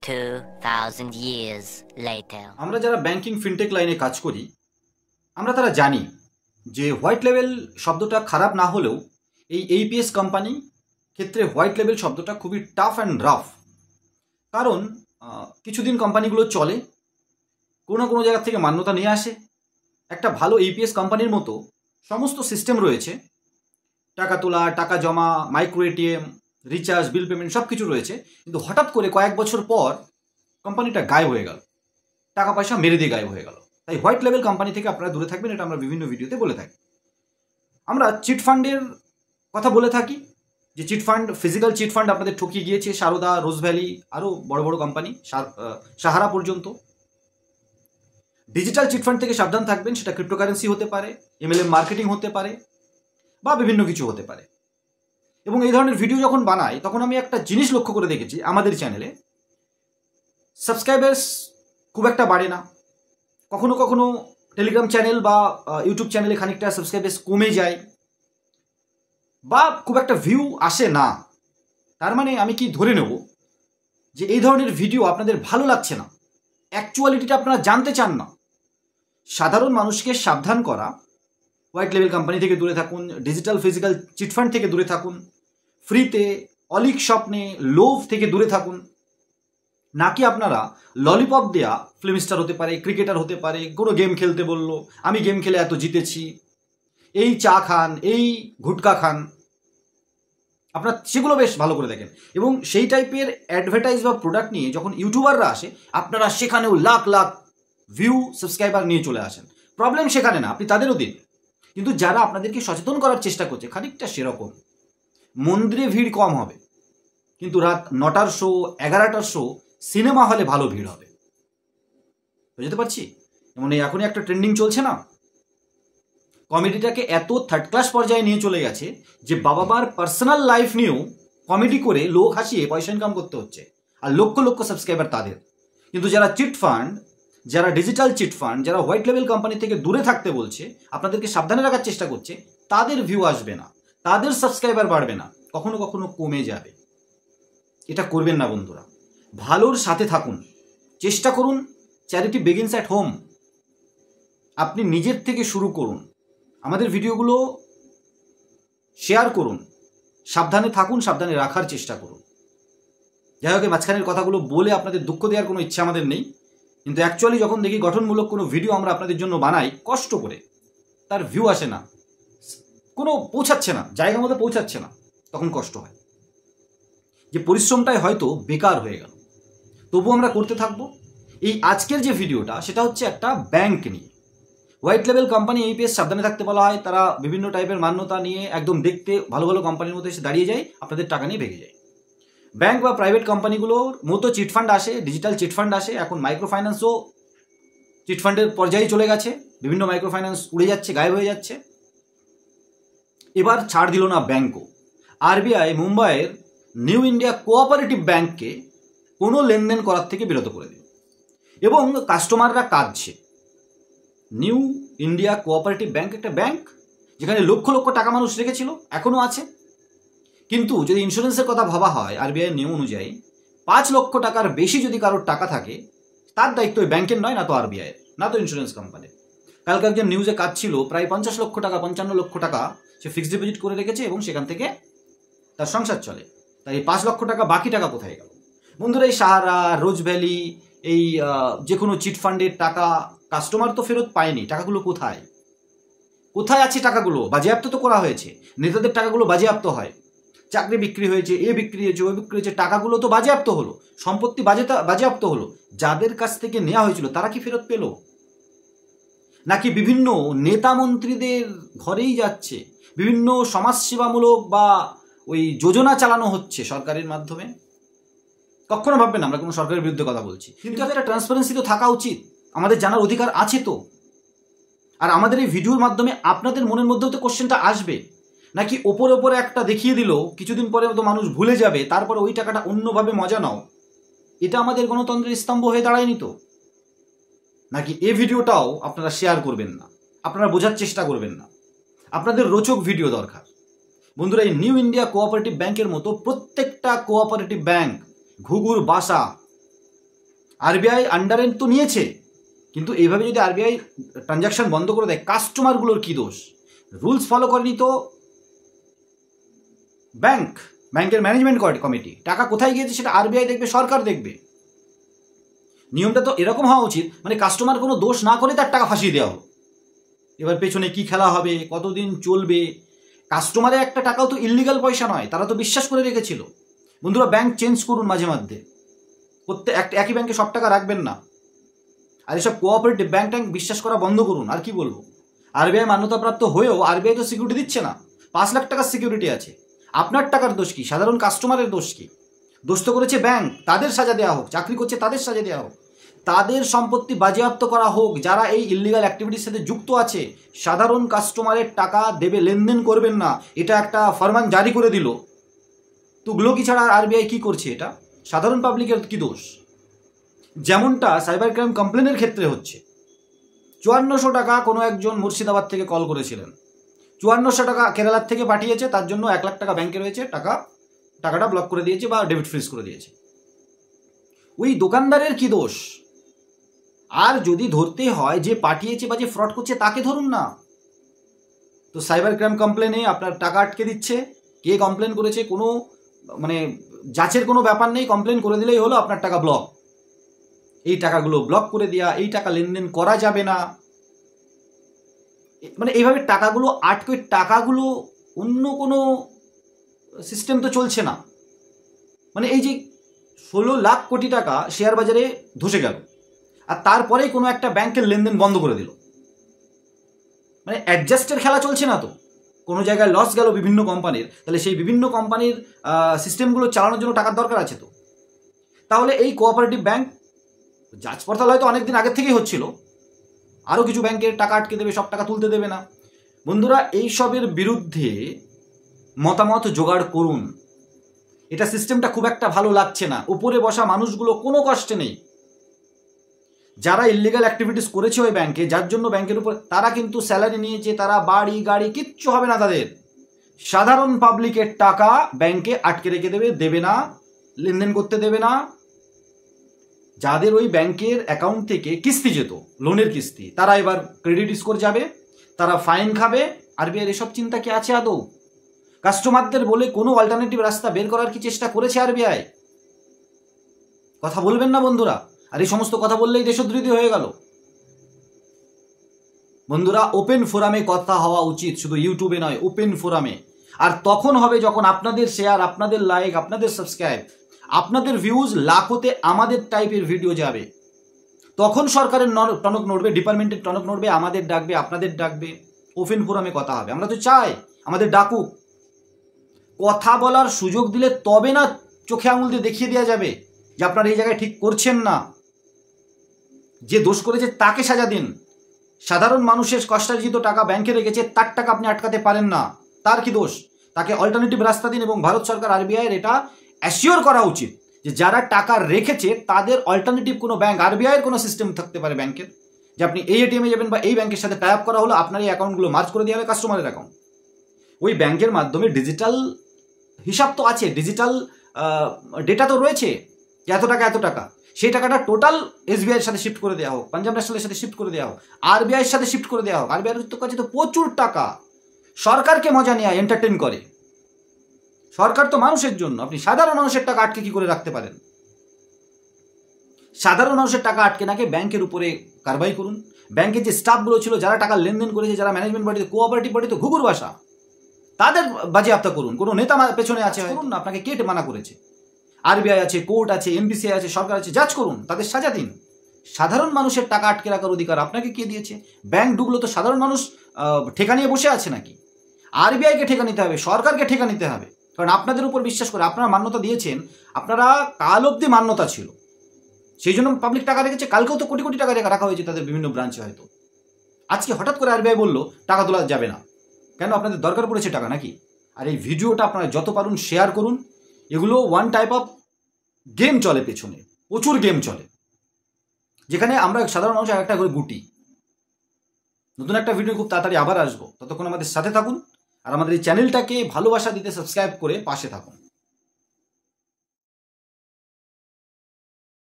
2,000 years later. আমরা যারা banking fintech লাইনে কাজ করি আমরা তারা জানি যে হোয়াইট লেভেল শব্দটা খারাপ না হলেও এই এইপিএস কোম্পানি ক্ষেত্রে হোয়াইট লেভেল শব্দটা খুবই টাফ অ্যান্ড রাফ। কারণ কিছুদিন কোম্পানিগুলো চলে, কোনো না কোনো জায়গা থেকে মান্যতা নিয়ে আসে, একটা ভালো এইপিএস কোম্পানির মতো সমস্ত সিস্টেম রয়েছে, টাকা তোলা, টাকা জমা, micro ATM, recharge, bill payment সব কিছু রয়েছে, কিন্তু হঠাৎ করে কয়েক বছর পর কোম্পানিটা গায়েব হয়ে গেল, টাকা পয়সা মেরে দিয়ে গায়েব হয়ে গেল। তাই হোয়াইট লেভেল কোম্পানি থেকে আপনারা দূরে থাকবেন, এটা আমরা বিভিন্ন ভিডিওতে বলে থাকি। আমরা চিট ফান্ডের কথা বলে থাকি যে chit fund, physical chit fund আপনাদের ঠকিয়ে গিয়েছে, সারদা, রোজ ভ্যালি, আরও বড় বড় কোম্পানি, সাহারা পর্যন্ত। ডিজিটাল চিট ফান্ড থেকে সাবধান থাকবেন, সেটা ক্রিপ্টোকারেন্সি হতে পারে, এমএলএম মার্কেটিং হতে পারে, বা বিভিন্ন কিছু হতে পারে। এবং এই ধরনের ভিডিও যখন বানাই তখন আমি একটা জিনিস লক্ষ্য করে দেখেছি, আমাদের চ্যানেলে সাবস্ক্রাইবার্স খুব একটা বাড়ে না, কখনো কখনো টেলিগ্রাম চ্যানেল বা ইউটিউব চ্যানেলে খানিকটা সাবস্ক্রাইবার্স কমে যায়, বা খুব একটা ভিউ আসে না। তার মানে আমি কি ধরে নেব যে এই ধরনের ভিডিও আপনাদের ভালো লাগছে না, অ্যাকচুয়ালিটিটা আপনারা জানতে চান না। সাধারণ মানুষকে সাবধান করা, হোয়াইট লেভেল কোম্পানি থেকে দূরে থাকুন, ডিজিটাল ফিজিক্যাল চিটফান্ড থেকে দূরে থাকুন, ফ্রিতে অলিক স্বপ্নে লোভ থেকে দূরে থাকুন। নাকি আপনারা ললিপপ দেয়া ফিল্ম স্টার হতে পারে, ক্রিকেটার হতে পারে, কোনো গেম খেলতে বললো, আমি গেম খেলে এত জিতেছি, এই চা খান, এই গুটকা খান, আপনারা সেগুলো বেশ ভালো করে দেখেন। এবং সেই টাইপের অ্যাডভার্টাইজ বা প্রোডাক্ট নিয়ে যখন ইউটিউবাররা আসে, আপনারা সেখানেও লাখ লাখ ভিউ, সাবস্ক্রাইবার নিয়ে চলে আসেন। প্রবলেম সেখানে না, আপনি তাদেরও দিন, কিন্তু যারা আপনাদেরকে সচেতন করার চেষ্টা করছে খানিকটা সেরকম। মন্দিরে ভিড় কম হবে, কিন্তু রাত 9টার শো, 11টার শো সিনেমা হলে ভালো ভিড় হবে। বুঝতে পারছি? যেমন এই এখনই একটা ট্রেন্ডিং চলছে না, কমেডিটাকে এত থার্ড ক্লাস পর্যায়ে নিয়ে চলে গেছে যে বাবা মার পার্সোনাল লাইফ নিয়েও কমেডি করে লোক হাসিয়ে পয়সা ইনকাম করতে হচ্ছে, আর লক্ষ লক্ষ সাবস্ক্রাইবার তাদের। কিন্তু যারা চিট ফান্ড, যারা ডিজিটাল চিট ফান্ড, যারা হোয়াইট লেভেল কোম্পানি থেকে দূরে থাকতে বলছে, আপনাদেরকে সাবধানে রাখার চেষ্টা করছে, তাদের ভিউ আসবে না, তাদের সাবস্ক্রাইবার বাড়বে না, কখনো কখনো কমে যাবে। এটা করবেন না বন্ধুরা, ভালোর সাথে থাকুন, চেষ্টা করুন। Charity begins at home. আপনি নিজের থেকে শুরু করুন, আমাদের ভিডিওগুলো শেয়ার করুন, সাবধানে থাকুন, সাবধানে রাখার চেষ্টা করুন। যাই হোক, মাঝখানের কথাগুলো বলে আপনাদের দুঃখ দেওয়ার কোনো ইচ্ছা আমাদের নেই, কিন্তু অ্যাকচুয়ালি যখন দেখি গঠনমূলক কোনো ভিডিও আমরা আপনাদের জন্য বানাই কষ্ট করে, তার ভিউ আসে না, কোনো পৌঁছাচ্ছে না, জায়গা মতো পৌঁছাচ্ছে না, তখন কষ্ট হয় যে পরিশ্রমটাই হয়তো বেকার হয়ে গেল। তবু আমরা করতে থাকবো। এই আজকের যে ভিডিওটা, সেটা হচ্ছে একটা ব্যাংক নিয়ে। হোয়াইট লেভেল কোম্পানি এইপিএস সাবধানে থাকতে বলা হয়, তারা বিভিন্ন টাইপের মান্যতা নিয়ে একদম দেখতে ভালো ভালো কোম্পানির মধ্যে এসে দাঁড়িয়ে যায়, আপনাদের টাকা নিয়ে ভেঙে যায়। ব্যাংক বা প্রাইভেট কোম্পানিগুলোর মতো চিটফান্ড আসে, ডিজিটাল চিটফান্ড আসে, এখন মাইক্রো ফাইন্যান্সও চিটফান্ডের পর্যায়ে চলে গেছে, বিভিন্ন মাইক্রো ফাইন্যান্স উড়ে যাচ্ছে, গায়েব হয়ে যাচ্ছে। এবার ছাড় দিল না ব্যাংকও। আরবিআই মুম্বাইয়ের নিউ ইন্ডিয়া কোঅপারেটিভ ব্যাংককে কোনো লেনদেন করার থেকে বিরত করে দিল, এবং কাস্টমাররা কাঁদছে। নিউ ইন্ডিয়া কোঅপারেটিভ ব্যাংক একটা ব্যাংক যেখানে লক্ষ লক্ষ টাকা মানুষ রেখেছিল, এখনও আছে। কিন্তু যদি ইন্স্যুরেন্সের কথা ভাবা হয় আরবিআই নিয়ম অনুযায়ী, 5 লক্ষ টাকার বেশি যদি কারোর টাকা থাকে, তার দায়িত্ব ওই ব্যাংকের নয়, না তো আরবিআইয়ের, না তো ইন্স্যুরেন্স কোম্পানির। কালকে একজন নিউজে কাজ ছিল, প্রায় 50 লক্ষ টাকা, 55 লক্ষ টাকা সে ফিক্সড ডিপোজিট করে রেখেছে এবং সেখান থেকে তার সংসার চলে। তাই 5 লক্ষ টাকা, বাকি টাকা কোথায় গেল? বন্ধুরা, এই সাহারা, রোজ ভ্যালি, এই যে কোনো চিট ফান্ডের টাকা কাস্টমার তো ফেরত পায়নি, টাকাগুলো কোথায়? কোথায় আছে টাকাগুলো? বাজেয়াপ্ত তো করা হয়েছে, নেতাদের টাকাগুলো বাজেয়াপ্ত হয়, চাকরি বিক্রি হয়েছে, এ বিক্রি হয়েছে, ওই বিক্রি হয়েছে, টাকাগুলো তো বাজেয়াপ্ত হলো, সম্পত্তি বাজেয়াপ্ত হলো। যাদের কাছ থেকে নেওয়া হয়েছিল তারা কি ফেরত পেল? নাকি বিভিন্ন নেতা মন্ত্রীদের ঘরেই যাচ্ছে, বিভিন্ন সমাজসেবামূলক বা ওই যোজনা চালানো হচ্ছে সরকারের মাধ্যমে? কখনো ভাববেন আমরা কোনো সরকারের বিরুদ্ধে কথা বলছি, কিন্তু একটা ট্রান্সপারেন্সি তো থাকা উচিত, আমাদের জানার অধিকার আছে তো। আর আমাদের এই ভিডিওর মাধ্যমে আপনাদের মনের মধ্যেও তো কোশ্চেনটা আসবে, নাকি ওপরে ওপরে একটা দেখিয়ে দিল, কিছুদিন পরে তো মানুষ ভুলে যাবে, তারপরে ওই টাকাটা অন্যভাবে মজা নাও। এটা আমাদের গণতন্ত্রের স্তম্ভ হয়ে দাঁড়ায়নি তো? নাকি এই ভিডিওটাও আপনারা শেয়ার করবেন না, আপনারা বোঝার চেষ্টা করবেন না? আপনাদের রোচক ভিডিও দরকার। বন্ধুরা, এই নিউ ইন্ডিয়া কোঅপারেটিভ ব্যাংকের মতো প্রত্যেকটা কোঅপারেটিভ ব্যাংক ঘুঘুর বাসা, আরবিআই আন্ডারে তো নিয়েছে, কিন্তু এইভাবে যদি আরবিআই ট্রানজাকশন বন্ধ করে দেয়, কাস্টমারগুলোর কি দোষ? রুলস ফলো করেনি তো ব্যাংকের ম্যানেজমেন্ট কমিটি। টাকা কোথায় গিয়েছে সেটা আরবিআই দেখবে, সরকার দেখবে। নিয়মটা তো এরকম হওয়া উচিত, মানে কাস্টমার কোনো দোষ না করে তার টাকা ফাঁসিয়ে দেওয়া হলো। এবার পেছনে কি খেলা হবে, কতদিন চলবে? কাস্টমারের একটা টাকাও তো ইল্লিগাল পয়সা নয়, তারা তো বিশ্বাস করে রেখেছিল। বন্ধুরা, ব্যাংক চেঞ্জ করুন মাঝে মধ্যে, একই ব্যাংকে সব টাকা রাখবেন না। আর এসব কোঅপারেটিভ ব্যাংক বিশ্বাস করা বন্ধ করুন। আর কি বলবো, আরবিআই মান্যতাপ্রাপ্ত হয়েও আরবিআই তো সিকিউরিটি দিচ্ছে না। 5 লাখ টাকার সিকিউরিটি আছে, আপনার টাকার দোষ কি? সাধারণ কাস্টমারের দোষ কি? দোষ তো করেছে ব্যাংক, তাদের সাজা দেওয়া হোক। চাকরি করছে তাদের সাজা দেওয়া হোক, তাদের সম্পত্তি বাজেয়াপ্ত করা হোক যারা এই ইল্লিগাল অ্যাক্টিভিটির সাথে যুক্ত আছে। সাধারণ কাস্টমারের টাকা দেবে, লেনদেন করবেন না, এটা একটা ফরমান জারি করে দিল। তুগলকি ছাড়া আরবিআই কি করছে? এটা সাধারণ পাবলিকের কি দোষ? যেমনটা সাইবার ক্রাইম কমপ্লেনের ক্ষেত্রে হচ্ছে। 5400 টাকা কোনো একজন মুর্শিদাবাদ থেকে কল করেছিলেন, 5400 টাকা কেরালার থেকে পাঠিয়েছে, তার জন্য 1 লাখ টাকা ব্যাংকে রয়েছে, টাকাটা ব্লক করে দিয়েছে বা ডেবিট ফ্রিজ করে দিয়েছে। ওই দোকানদারের কি দোষ? আর যদি ধরতে হয় যে পাঠিয়েছে বা যে ফ্রড করছে তাকে ধরুন না। তো সাইবার ক্রাইম কমপ্লেনে আপনার টাকা আটকে দিচ্ছে, কে কমপ্লেন করেছে কোনো মানে যাচের কোনো ব্যাপার নেই, কমপ্লেন করে দিলেই হলো আপনার টাকা ব্লক। এই টাকাগুলো ব্লক করে দেওয়া, এই টাকা লেনদেন করা যাবে না, মানে এইভাবে টাকাগুলো আটকে, টাকাগুলো অন্য কোনো সিস্টেম তো চলছে না। মানে এই যে 16 লাখ কোটি টাকা শেয়ার বাজারে ধসে গেল, আর তারপরেই কোনো একটা ব্যাংকের লেনদেন বন্ধ করে দিল। মানে অ্যাডজাস্টের খেলা চলছে না তো। কোনো জায়গায় লস গেল বিভিন্ন কোম্পানির, তাহলে সেই বিভিন্ন কোম্পানির সিস্টেমগুলো চালানোর জন্য টাকার দরকার আছে তো। তাহলে এই কোঅপারেটিভ ব্যাংক যাচ পড়তাল হয়তো অনেকদিন আগের থেকেই হচ্ছিল, আরও কিছু ব্যাংকের টাকা আটকে দেবে, সব টাকা তুলতে দেবে না। বন্ধুরা, এইসবের বিরুদ্ধে মতামত জোগাড় করুন। এটা সিস্টেমটা খুব একটা ভালো লাগছে না। উপরে বসা মানুষগুলো কোনো কষ্টে নেই, যারা ইল্লিগাল অ্যাক্টিভিটিস করেছে ওই ব্যাংকে, যার জন্য ব্যাংকের উপর তারা কিন্তু স্যালারি নিয়েছে, তারা বাড়ি গাড়ি কিচ্ছু হবে না তাদের। সাধারণ পাবলিকের টাকা ব্যাংকে আটকে রেখে দেবে না, লেনদেন করতে দেবে না। যাদের ওই ব্যাংকের অ্যাকাউন্ট থেকে কিস্তি যেত, লোনের কিস্তি, তারা এবার ক্রেডিট স্কোর যাবে, তারা ফাইন খাবে। আরবিআই এসব চিন্তা কি আছে আদৌ? কাস্টমারদের বলে কোনো অল্টারনেটিভ রাস্তা বের করার কি চেষ্টা করেছে আরবিআই? কথা বলবেন না বন্ধুরা? আর এই সমস্ত কথা বললেই দেশদ্রোহী হয়ে গেল। বন্ধুরা, ওপেন ফোরামে কথা হওয়া উচিত, শুধু ইউটিউবে নয়, ওপেন ফোরামে। আর তখন হবে যখন আপনাদের শেয়ার, আপনাদের লাইক, আপনাদের সাবস্ক্রাইব, আপনাদের ভিউজ লাখোতে আমাদের টাইপের ভিডিও যাবে। তখন সরকারের টনক নড়বে, ডিপার্টমেন্টের টনক নড়বে, আমাদের ডাকবে, আপনাদের ডাকবে, ওপেন ফোরামে কথা হবে। আমরা তো চাই আমাদের ডাকুক। কথা বলার সুযোগ দিলে তবে না চোখে আঙুল দিয়ে দেখিয়ে দেওয়া যাবে যে আপনারা এই জায়গায় ঠিক করছেন না। যে দোষ করেছে তাকে সাজা দিন। সাধারণ মানুষের কষ্টার্জিত টাকা ব্যাংকে রেখেছে, তার টাকা আপনি আটকাতে পারেন না, তার কি দোষ? তাকে অল্টারনেটিভ রাস্তা দিন। এবং ভারত সরকার, আরবিআইয়ের এটা অ্যাসিওর করা উচিত যে যারা টাকা রেখেছে তাদের অল্টারনেটিভ কোনো ব্যাংক, আরবিআইয়ের কোনো সিস্টেম থাকতে পারে ব্যাংকের, যে আপনি এই এটিএমে যাবেন বা এই ব্যাংকের সাথে টাই আপ করা হলো, আপনার এই অ্যাকাউন্টগুলো মার্জ করে দেওয়া হবে কাস্টমারের অ্যাকাউন্ট। ওই ব্যাংকের মাধ্যমে ডিজিটাল হিসাব তো আছে, ডিজিটাল ডেটা তো রয়েছে যে এত টাকা, সেই টাকাটা টোটাল এসবিআইয়ের সাথে শিফট করে দেওয়া হোক, পাঞ্জাব ন্যাশনালের সাথে শিফট করে দেওয়া হোক, আরবিআইয়ের সাথে শিফট করে দেওয়া হোক। আরবিআইয়ের কাছে তো প্রচুর টাকা, সরকারকে মজা নেওয়া, এন্টারটেন করে। সরকার তো মানুষের জন্য, আপনি সাধারণ মানুষের টাকা আটকে কি করে রাখতে পারেন? সাধারণ মানুষের টাকা আটকে নাকি ব্যাংকের উপরে কারবাই করুন। ব্যাংকের যে স্টাফগুলো ছিল, যারা টাকা লেনদেন করেছে, যারা ম্যানেজমেন্ট বডিতে, কোঅপারেটিভ বডিতে ঘুঘুর বাসা, তাদের বাজেয়াপ্ত করুন। কোনো নেতা পেছনে আছে করুন না, আপনাকে কে মানা করেছে? আরবিআই আছে, কোর্ট আছে, এমপিসি আছে, সরকার আছে, জাজ করুন, তাদের সাজা দিন। সাধারণ মানুষের টাকা আটকে রাখার অধিকার আপনাকে কে দিয়েছে? ব্যাংক ডুবলো তো সাধারণ মানুষ ঠেকা নিয়ে বসে আছে নাকি? আরবিআইকে ঠেকা নিতে হবে, সরকারকে ঠেকা নিতে হবে, কারণ আপনাদের উপর বিশ্বাস করে আপনারা মান্যতা দিয়েছেন, আপনারা কাল অবধি মান্যতা ছিল, সেই জন্য পাবলিক টাকা রেখেছে। কালকেও তো কোটি কোটি টাকা রাখা হয়েছে তাদের বিভিন্ন ব্রাঞ্চে। হয়তো আজকে হঠাৎ করে আরবিআই বললো টাকা তোলা যাবে না, কেন? আপনাদের দরকার পড়েছে টাকা নাকি? আর এই ভিডিওটা আপনারা যত পারুন শেয়ার করুন। এগুলো ওয়ান টাইপ অফ গেম চলে, পেছনে প্রচুর গেম চলে, যেখানে আমরা সাধারণ মানুষ একটা করে গুটি। নতুন একটা ভিডিও খুব তাড়াতাড়ি আবার আসবো, ততক্ষণ আমাদের সাথে থাকুন আর আমাদের এই চ্যানেলটাকে ভালোবাসা দিতে সাবস্ক্রাইব করে পাশে থাকুন।